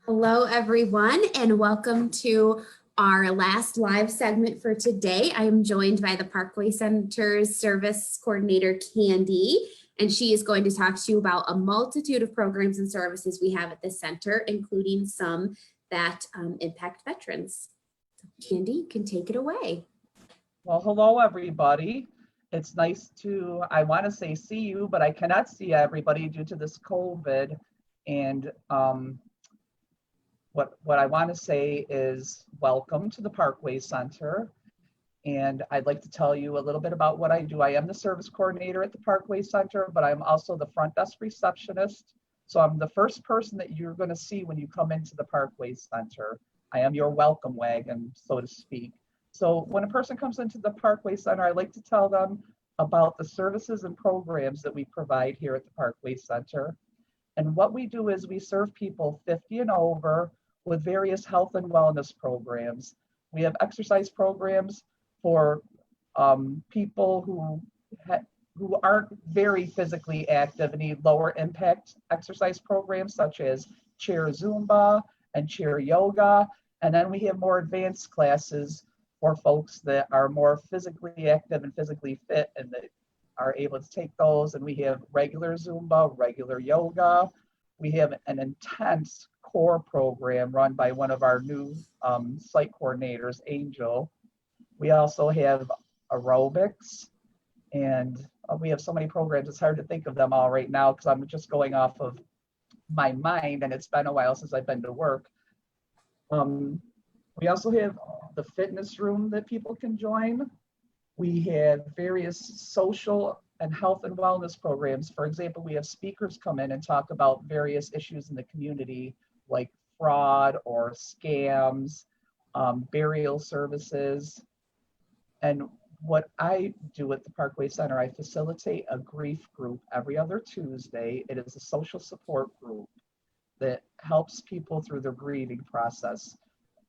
Hello, everyone, and welcome to our last live segment for today. I am joined by the Parkway Center Service Coordinator, Candy, and she is going to talk to you about a multitude of programs and services we have at this center, including some that impact veterans. Candy, you can take it away. Well, hello, everybody. It's nice to, I want to say see you, but I cannot see everybody due to this COVID. And what I want to say is welcome to the Parkway Center. And I'd like to tell you a little bit about what I do. I am the service coordinator at the Parkway Center, but I'm also the front desk receptionist. So I'm the first person that you're going to see when you come into the Parkway Center. I am your welcome wagon, so to speak. So when a person comes into the Parkway Center, I like to tell them about the services and programs that we provide here at the Parkway Center. And what we do is we serve people 50 and over with various health and wellness programs. We have exercise programs for people who aren't very physically active and need lower impact exercise programs such as chair Zumba and chair yoga. And then we have more advanced classes for folks that are more physically active and physically fit and that are able to take those. And we have regular Zumba, regular yoga. We have an intense core program run by one of our new site coordinators, Angel. We also have aerobics, and we have so many programs, it's hard to think of them all right now because I'm just going off of my mind, and it's been a while since I've been to work. We also have the fitness room that people can join. We have various social and health and wellness programs. For example, we have speakers come in and talk about various issues in the community, like fraud or scams, burial services. And what I do at the Parkway Center, I facilitate a grief group every other Tuesday. It is a social support group that helps people through their grieving process.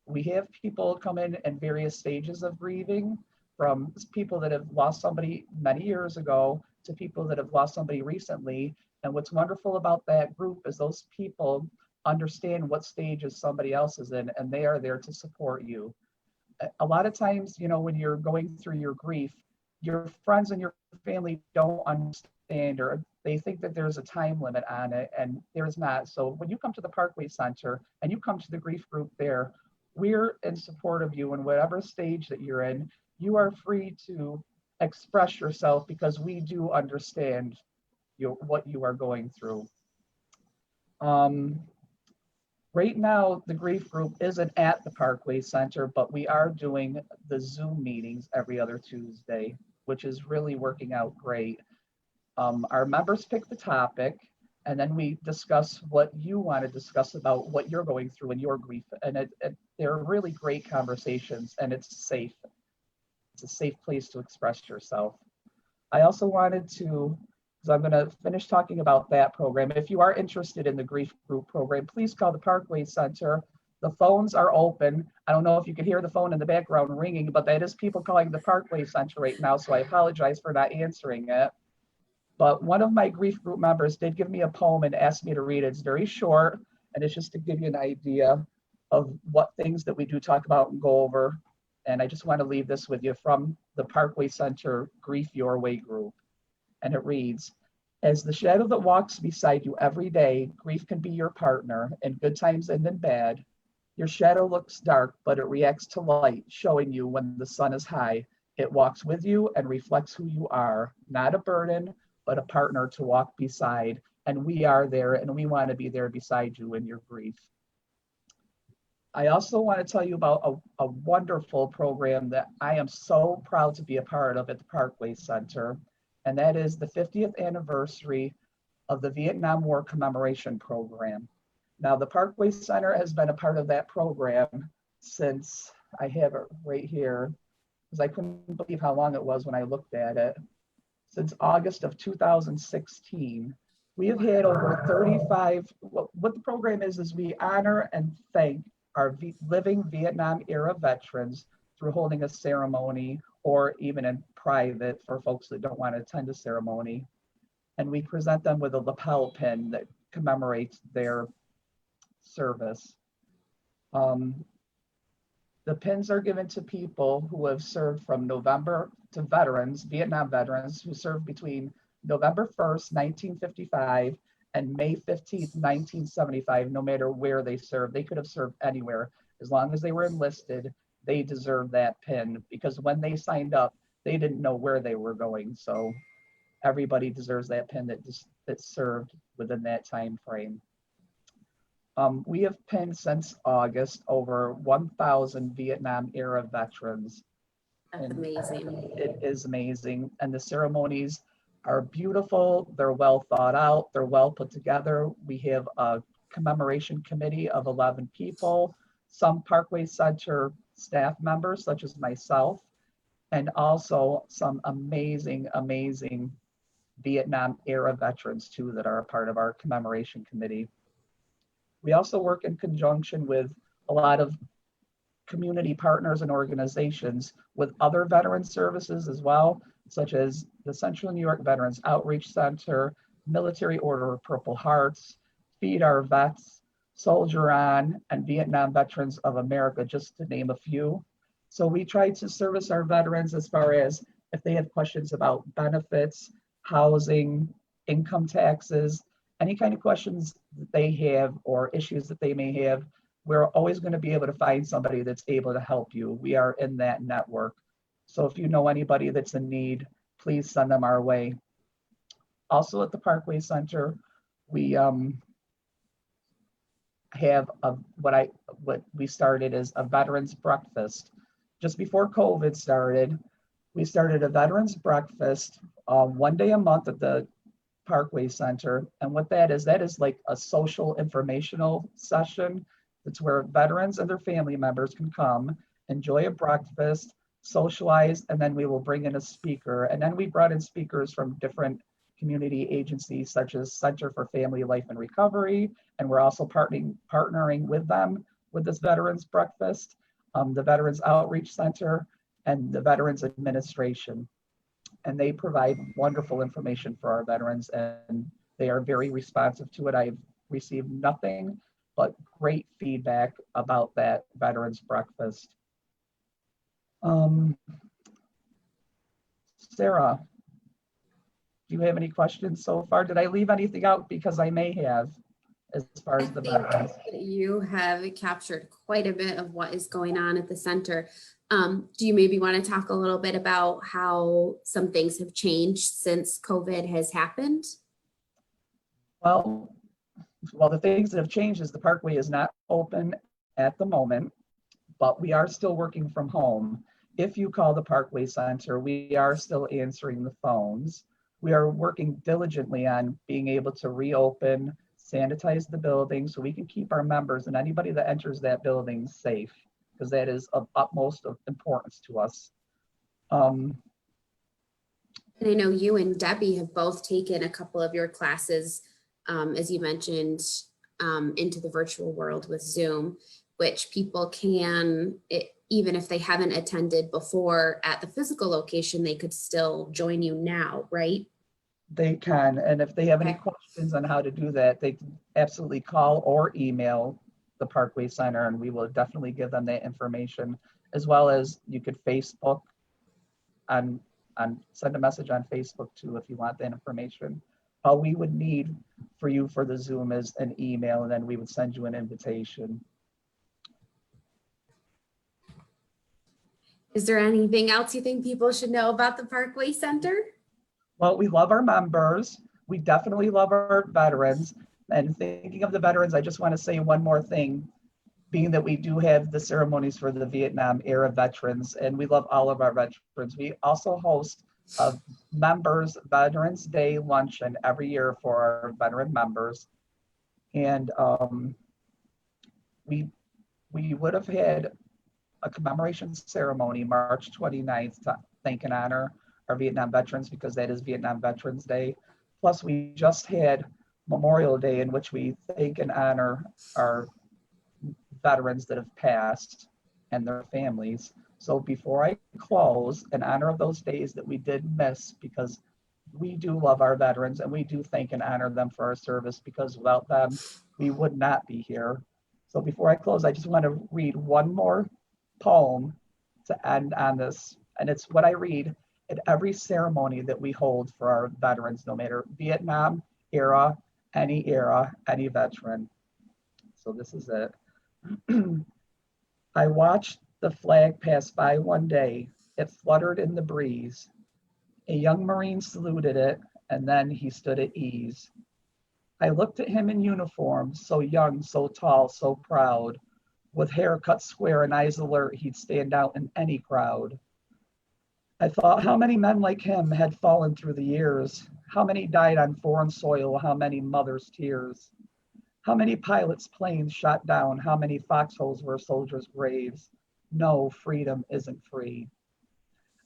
We have people come in various stages of grieving, from people that have lost somebody many years ago to people that have lost somebody recently. And what's wonderful about that group is those people understand what stages somebody else is in, and they are there to support you. A lot of times, you know, when you're going through your grief, your friends and your family don't understand, or they think that there's a time limit on it, and there's not. So when you come to the Parkway Center and you come to the grief group there, we're in support of you in whatever stage that you're in. You are free to express yourself because we do understand what you are going through. Right now, the grief group isn't at the Parkway Center, but we are doing the Zoom meetings every other Tuesday, which is really working out great. Our members pick the topic, and then we discuss what you want to discuss about what you're going through in your grief. And they're really great conversations, and it's safe. It's a safe place to express yourself. I also wanted to, because I'm going to finish talking about that program. If you are interested in the grief group program, please call the Parkway Center. The phones are open. I don't know if you can hear the phone in the background ringing, but that is people calling the Parkway Center right now, so I apologize for not answering it. But one of my grief group members did give me a poem and asked me to read it. It's very short, and it's just to give you an idea of what things that we do talk about and go over. And I just want to leave this with you from the Parkway Center Grief Your Way group. And it reads, as the shadow that walks beside you every day, grief can be your partner in good times and in bad. Your shadow looks dark, but it reacts to light, showing you when the sun is high. It walks with you and reflects who you are, not a burden, but a partner to walk beside. And we are there, and we want to be there beside you in your grief. I also want to tell you about a wonderful program that I am so proud to be a part of at the Parkway Center, and that is the 50th anniversary of the Vietnam War Commemoration Program. Now, the Parkway Center has been a part of that program since, I have it right here, because I couldn't believe how long it was when I looked at it, since August of 2016. We have had over 35, what the program is we honor and thank our living Vietnam era veterans through holding a ceremony or even in private for folks that don't want to attend a ceremony. And we present them with a lapel pin that commemorates their service. Um, the pins are given to people who have served from November to veterans, Vietnam veterans who served between November 1st, 1955 and May 15th, 1975, no matter where they served. They could have served anywhere. As long as they were enlisted, they deserve that pin because when they signed up, they didn't know where they were going. So everybody deserves that pin that served within that time frame. We have pinned since August over 1,000 Vietnam era veterans. That's And amazing. it is amazing. And the ceremonies are beautiful. They're well thought out. They're well put together. We have a commemoration committee of 11 people, some Parkway Center staff members, such as myself, and also some amazing, amazing Vietnam era veterans too that are a part of our commemoration committee. We also work in conjunction with a lot of community partners and organizations with other veteran services as well, such as the Central New York Veterans Outreach Center, Military Order of Purple Hearts, Feed Our Vets, Soldier On, and Vietnam Veterans of America, just to name a few. So we try to service our veterans as far as if they have questions about benefits, housing, income taxes, any kind of questions that they have or issues that they may have, we're always going to be able to find somebody that's able to help you. We are in that network. So if you know anybody that's in need, please send them our way. Also at the Parkway Center, we have what we started as a veterans breakfast. Just before COVID started, we started a veterans breakfast one day a month at the Parkway Center. And what that is like a social informational session. It's where veterans and their family members can come, enjoy a breakfast, socialize, and then we will bring in a speaker. And then we brought in speakers from different community agencies such as Center for Family Life and Recovery. And we're also partnering with them with this veterans breakfast, the Veterans Outreach Center, and the Veterans Administration. And they provide wonderful information for our veterans, and they are very responsive to it. I've received nothing but great feedback about that veterans breakfast. Sarah, do you have any questions so far? Did I leave anything out? Because I may have, as far as the veterans. You have captured quite a bit of what is going on at the center. Do you maybe want to talk a little bit about how some things have changed since COVID has happened? Well, the things that have changed is the Parkway is not open at the moment, but we are still working from home. If you call the Parkway Center, we are still answering the phones. We are working diligently on being able to reopen, sanitize the building so we can keep our members and anybody that enters that building safe, because that is of utmost of importance to us. And I know you and Debbie have both taken a couple of your classes, as you mentioned, into the virtual world with Zoom, which people can, even if they haven't attended before at the physical location, they could still join you now, right? They can, and if they have any questions on how to do that, they can absolutely call or email the Parkway Center, and we will definitely give them that information, as well as you could Facebook and send a message on Facebook too if you want that information. All we would need for you for the Zoom is an email, and then we would send you an invitation. Is there anything else you think people should know about the Parkway Center? Well, we love our members. We definitely love our veterans. And thinking of the veterans, I just want to say one more thing, being that we do have the ceremonies for the Vietnam era veterans, and we love all of our veterans. We also host a members Veterans Day luncheon every year for our veteran members. And we would have had a commemoration ceremony March 29th to thank and honor our Vietnam veterans, because that is Vietnam Veterans Day. Plus, we just had Memorial Day, in which we thank and honor our veterans that have passed and their families. So before I close, in honor of those days that we did miss, because we do love our veterans and we do thank and honor them for our service, because without them, we would not be here. So before I close, I just want to read one more poem to end on this. And it's what I read at every ceremony that we hold for our veterans, no matter Vietnam era, any veteran. So this is it. I watched the flag pass by one day. It fluttered in the breeze. A young Marine saluted it, and then he stood at ease. I looked at him in uniform, so young, so tall, so proud. With hair cut square and eyes alert, he'd stand out in any crowd. I thought how many men like him had fallen through the years, how many died on foreign soil, how many mothers' tears, how many pilots' planes shot down, how many foxholes were soldiers' graves. No, freedom isn't free.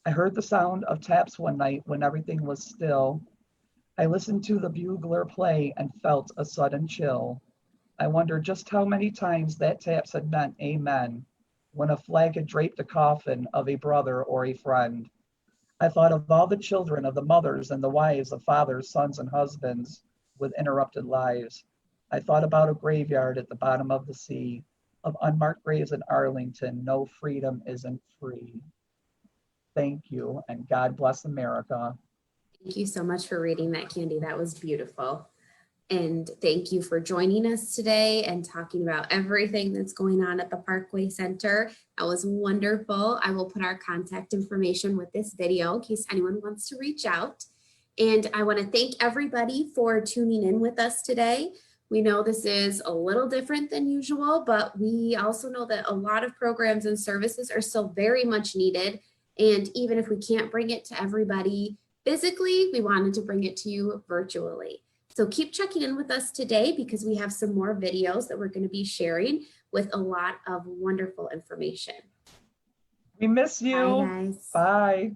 I heard the sound of taps one night when everything was still. I listened to the bugler play and felt a sudden chill. I wondered just how many times that taps had meant amen when a flag had draped a coffin of a brother or a friend. I thought of all the children, of the mothers and the wives, of fathers, sons, and husbands with interrupted lives. I thought about a graveyard at the bottom of the sea, of unmarked graves in Arlington. No, freedom isn't free. Thank you, and God bless America. Thank you so much for reading that, Candy. That was beautiful. And thank you for joining us today and talking about everything that's going on at the Parkway Center. That was wonderful. I will put our contact information with this video in case anyone wants to reach out. And I want to thank everybody for tuning in with us today. We know this is a little different than usual, but we also know that a lot of programs and services are still very much needed. And even if we can't bring it to everybody physically, we wanted to bring it to you virtually. So keep checking in with us today because we have some more videos that we're going to be sharing with a lot of wonderful information. We miss you. Bye, guys. Bye.